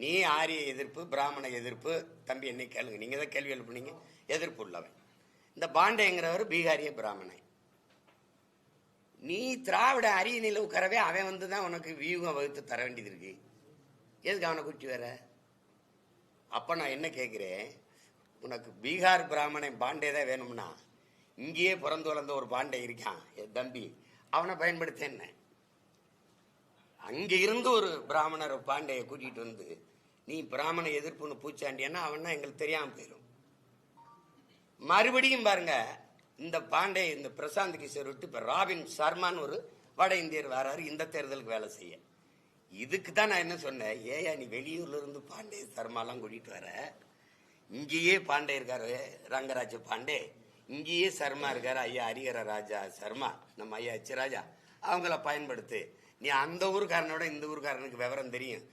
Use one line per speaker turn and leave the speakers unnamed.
நீ ஆரிய எதிர்ப்பு, பிராமண எதிர்ப்பு, தம்பி என்னை கேளுங்க, நீங்க தான் கேள்வி எழுப்புனீங்க, எதிர்ப்பு உள்ளவன். இந்த பாண்டேங்கிறவர் பீகாரிய பிராமணன். நீ திராவிட அரிய நிலவுக்கரவே அவன் வந்து தான் உனக்கு வியூகம் வகுத்து தர வேண்டியது இருக்கு. எதுக்கு அவனை குட்டி வர? அப்ப நான் என்ன கேட்கிறேன், உனக்கு பீகார் பிராமணன் பாண்டே தான் வேணும்னா இங்கேயே பிறந்து வளர்ந்த ஒரு பாண்டே இருக்கான் என் தம்பி, அவனை பயன்படுத்த என்ன? அங்க இருந்து ஒரு பிராமணர் பாண்டையை கூட்டிட்டு வந்து நீ பிராமண எதிர்ப்புன்னு பூச்சாண்டியன்னா அவன்னா எங்களுக்கு தெரியாம போயிடும். மறுபடியும் பாருங்க, இந்த பாண்டே இந்த பிரசாந்த் கிஷோர் விட்டு இப்ப ராபின் சர்மான்னு ஒரு வட இந்தியர் வராரு இந்த தேர்தலுக்கு வேலை செய்ய. இதுக்கு தான் நான் என்ன சொன்னேன், ஏயா நீ வெளியூர்ல இருந்து பாண்டே சர்மாலாம் கூட்டிட்டு வர, இங்கேயே பாண்டே இருக்காரு ரங்கராஜ பாண்டே, இங்கேயே சர்மா இருக்காரு ஐயா ஹரிஹர ராஜா சர்மா, நம்ம ஐயா ராஜா, அவங்கள பயன்படுத்து. நீ அந்த ஊருக்காரனோட இந்த ஊருக்காரனுக்கு விவரம் தெரியும்,